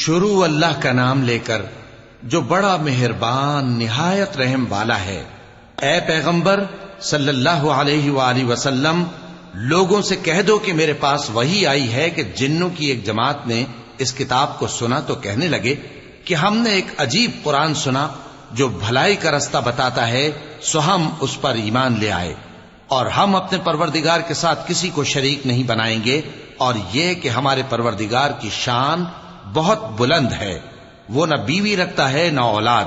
شروع اللہ کا نام لے کر جو بڑا مہربان نہایت رحم والا ہے۔ اے پیغمبر صلی اللہ علیہ وآلہ وسلم، لوگوں سے کہہ دو کہ میرے پاس وحی آئی ہے کہ جنوں کی ایک جماعت نے اس کتاب کو سنا تو کہنے لگے کہ ہم نے ایک عجیب قرآن سنا جو بھلائی کا رستہ بتاتا ہے، سو ہم اس پر ایمان لے آئے، اور ہم اپنے پروردگار کے ساتھ کسی کو شریک نہیں بنائیں گے، اور یہ کہ ہمارے پروردگار کی شان بہت بلند ہے، وہ نہ بیوی رکھتا ہے نہ اولاد،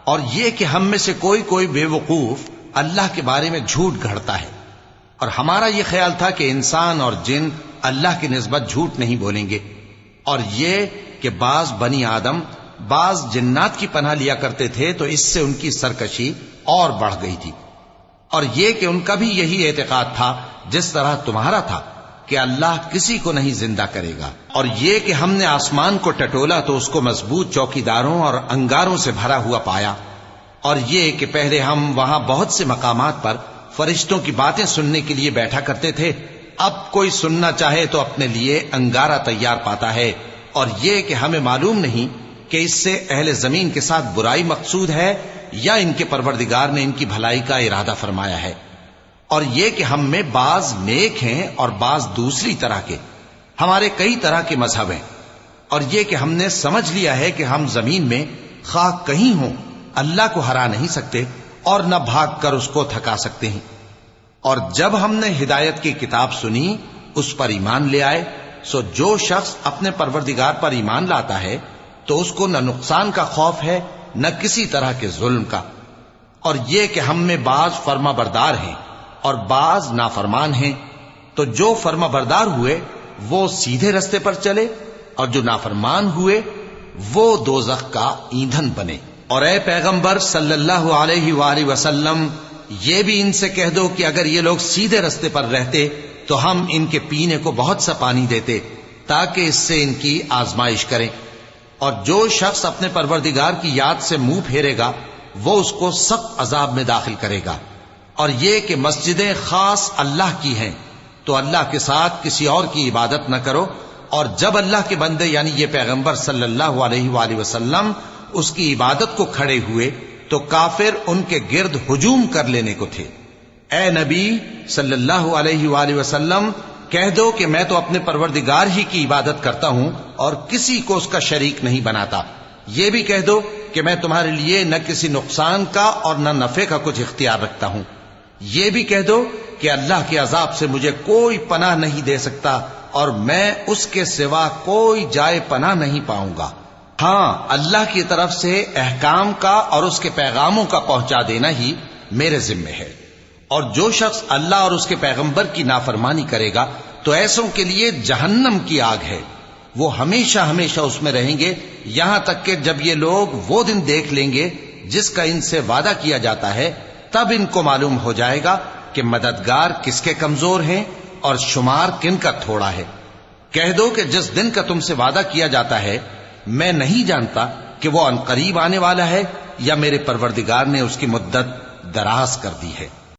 اور یہ کہ ہم میں سے کوئی بے وقوف اللہ کے بارے میں جھوٹ گھڑتا ہے، اور ہمارا یہ خیال تھا کہ انسان اور جن اللہ کی نسبت جھوٹ نہیں بولیں گے، اور یہ کہ بعض بنی آدم بعض جنات کی پناہ لیا کرتے تھے تو اس سے ان کی سرکشی اور بڑھ گئی تھی، اور یہ کہ ان کا بھی یہی اعتقاد تھا جس طرح تمہارا تھا کہ اللہ کسی کو نہیں زندہ کرے گا، اور یہ کہ ہم نے آسمان کو ٹٹولا تو اس کو مضبوط چوکیداروں اور انگاروں سے بھرا ہوا پایا، اور یہ کہ پہلے ہم وہاں بہت سے مقامات پر فرشتوں کی باتیں سننے کے لیے بیٹھا کرتے تھے، اب کوئی سننا چاہے تو اپنے لیے انگارہ تیار پاتا ہے، اور یہ کہ ہمیں معلوم نہیں کہ اس سے اہل زمین کے ساتھ برائی مقصود ہے یا ان کے پروردگار نے ان کی بھلائی کا ارادہ فرمایا ہے، اور یہ کہ ہم میں بعض نیک ہیں اور بعض دوسری طرح کے، ہمارے کئی طرح کے مذہب ہیں، اور یہ کہ ہم نے سمجھ لیا ہے کہ ہم زمین میں خواہ کہیں ہوں اللہ کو ہرا نہیں سکتے اور نہ بھاگ کر اس کو تھکا سکتے ہیں، اور جب ہم نے ہدایت کی کتاب سنی اس پر ایمان لے آئے، سو جو شخص اپنے پروردگار پر ایمان لاتا ہے تو اس کو نہ نقصان کا خوف ہے نہ کسی طرح کے ظلم کا، اور یہ کہ ہم میں بعض فرما بردار ہیں اور بعض نافرمان ہیں، تو جو فرما بردار ہوئے وہ سیدھے رستے پر چلے، اور جو نافرمان ہوئے وہ دوزخ کا ایندھن بنے۔ اور اے پیغمبر صلی اللہ علیہ وآلہ وسلم، یہ بھی ان سے کہہ دو کہ اگر یہ لوگ سیدھے رستے پر رہتے تو ہم ان کے پینے کو بہت سا پانی دیتے تاکہ اس سے ان کی آزمائش کریں، اور جو شخص اپنے پروردگار کی یاد سے منہ پھیرے گا وہ اس کو سخت عذاب میں داخل کرے گا، اور یہ کہ مسجدیں خاص اللہ کی ہیں تو اللہ کے ساتھ کسی اور کی عبادت نہ کرو، اور جب اللہ کے بندے یعنی یہ پیغمبر صلی اللہ علیہ وآلہ وسلم اس کی عبادت کو کھڑے ہوئے تو کافر ان کے گرد ہجوم کر لینے کو تھے۔ اے نبی صلی اللہ علیہ وآلہ وسلم، کہہ دو کہ میں تو اپنے پروردگار ہی کی عبادت کرتا ہوں اور کسی کو اس کا شریک نہیں بناتا، یہ بھی کہہ دو کہ میں تمہارے لیے نہ کسی نقصان کا اور نہ نفع کا کچھ اختیار رکھتا ہوں، یہ بھی کہہ دو کہ اللہ کے عذاب سے مجھے کوئی پناہ نہیں دے سکتا اور میں اس کے سوا کوئی جائے پناہ نہیں پاؤں گا، ہاں اللہ کی طرف سے احکام کا اور اس کے پیغاموں کا پہنچا دینا ہی میرے ذمہ ہے، اور جو شخص اللہ اور اس کے پیغمبر کی نافرمانی کرے گا تو ایسوں کے لیے جہنم کی آگ ہے، وہ ہمیشہ ہمیشہ اس میں رہیں گے، یہاں تک کہ جب یہ لوگ وہ دن دیکھ لیں گے جس کا ان سے وعدہ کیا جاتا ہے، تب ان کو معلوم ہو جائے گا کہ مددگار کس کے کمزور ہیں اور شمار کن کا تھوڑا ہے۔ کہہ دو کہ جس دن کا تم سے وعدہ کیا جاتا ہے میں نہیں جانتا کہ وہ عنقریب آنے والا ہے یا میرے پروردگار نے اس کی مدت دراز کر دی ہے۔